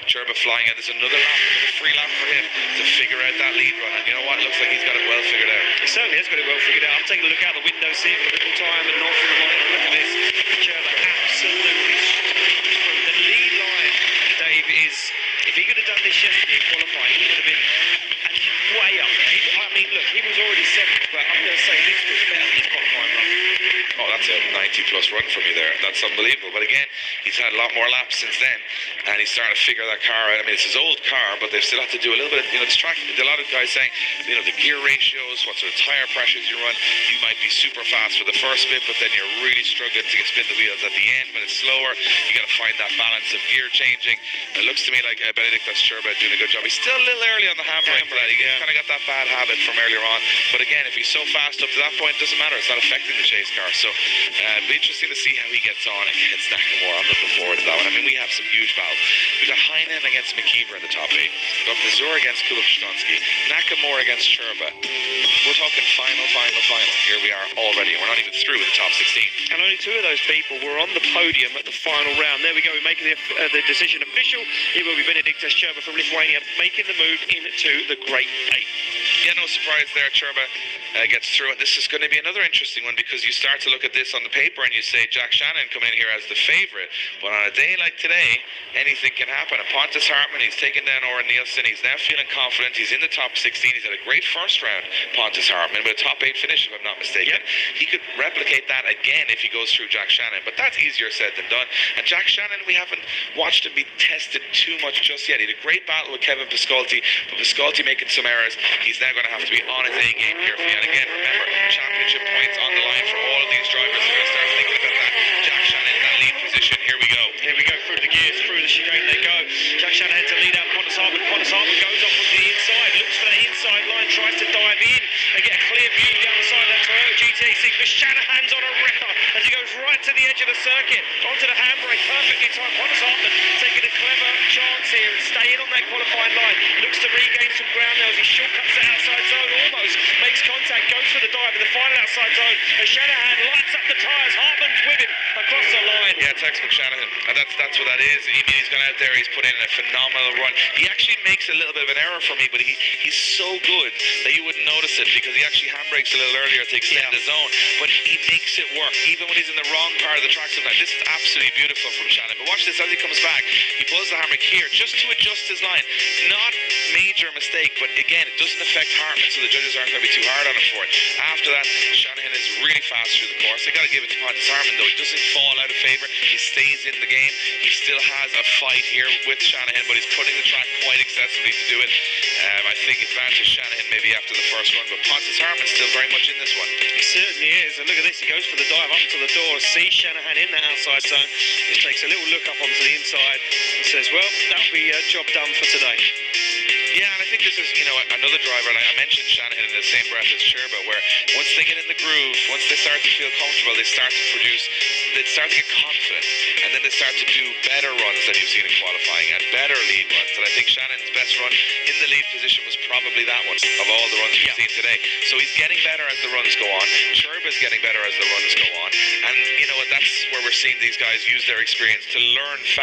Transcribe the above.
Cherba flying out. There's another free lap for him to figure out that lead run. And you know what? It looks like he's got it well figured out. He certainly has got it well figured out. I'm taking a look out the window, seeing a little time and not for the morning. Look at this. Cherba absolutely from the lead line. Dave is, if he could have done this yesterday in qualifying, he would have been way up there. I mean, look, he was already 7th, but I'm going to say this was better than his qualifying run. Oh, that's a 90-plus run for me there. That's unbelievable. But again, he's had a lot more laps since then, and he's starting to figure that car out. I mean, it's his old car, but they've still had to do a little bit of, this track. A lot of guys saying, the gear ratios, what sort of tire pressures you run. You might be super fast for the first bit, but then you're really struggling to spin the wheels at the end when it's slower. You got to find that balance of gear changing. It looks to me like Benedict Cherba doing a good job. He's still a little early on the handbrake for that. He kind of got that bad habit from earlier on. But again, if he's so fast up to that point, it doesn't matter. It's not affecting the chase car. So it'll be interesting to see how he gets on against Nakamura. I'm looking forward to that one. I mean, we have some huge battles. We've got Heinen against McKeever in the top 8. We've got Mazur against Kulopshtonsky. Nakamura against Cherba. We're talking final. Here we are already. We're not even through with the top 16. And only 2 of those people were on the podium at the final round. There we go. We're making the decision official. It will be Benedict Cherba from Lithuania making the move into the Great 8. Yeah, no surprise there. Cherba gets through it. This is going to be another interesting one because you start to look at this on the paper and you say Jack Shannon coming in here as the favourite. But on a day like today, anything can happen. And Pontus Hartmann, he's taken down Oren Nielsen. He's now feeling confident. He's in the top 16. He's had a great first round, Pontus Hartmann, with a top 8 finish, if I'm not mistaken. Yep. He could replicate that again if he goes through Jack Shannon. But that's easier said than done. And Jack Shannon, we haven't watched him be tested too much just yet. He had a great battle with Kevin Piscolti, but Piscolti making some errors. He's now going to have to be on his A game here. And again, remember, championship points on the line for all of these drivers. We're going to start thinking about that. Jack Shannon in that lead position. Here we go. Here we go through the gears, through the chicane they go. Jack Shanahan to lead out Pontus Hartmann. Pontus Hartmann goes off from the inside, looks for that inside line, tries to dive in and get a clear view down the side of that Toyota GTA6. But Shanahan's on a ripper as he goes right to the edge of the circuit, onto the handbrake, perfectly timed. Pontus Hartmann taking a clever chance here and staying on that qualifying line. Looks to regain some ground now as he shortcuts the outside zone, almost makes contact, goes for the dive in the final outside zone. And Shanahan lights up the tyres. Hartmann's with him across the line. Yeah, textbook Shanahan. And that's what that is. He's gone out there, he's put in a phenomenal run. He actually makes a little bit of an error for me, but he's so good that you wouldn't notice it because he actually handbrakes a little earlier to extend the zone. But he makes it work, even when he's in the wrong part of the track sometimes. This is absolutely beautiful from Shannon. But watch this as he comes back. He pulls the handbrake here just to adjust his line. Not major mistake, but again, it doesn't affect Hartmann, so the judges aren't going to be too hard on him for it. After that, Shanahan is really fast through the course. They got to give it to Pontus Hartmann, though. He doesn't fall out of favour. He stays in the game. He still has a fight here with Shanahan, but he's cutting the track quite excessively to do it. I think advantage Shanahan maybe after the first run, but Pontus Hartmann's still very much in this one. He certainly is. And look at this. He goes for the dive up to the door. Sees Shanahan in the outside zone. He takes a little look up onto the inside and says, well, that'll be a job done for today. Yeah, and I think this is, another driver, like I mentioned Shanahan in the same breath as Cherba, where once they get in the groove, once they start to feel comfortable, they start to get confident, and then they start to do better runs than you've seen in qualifying, and better lead runs. And I think Shannon's best run in the lead position was probably that one, of all the runs we've seen today. So he's getting better as the runs go on. Cherba's getting better as the runs go on, and that's where we're seeing these guys use their experience to learn fast.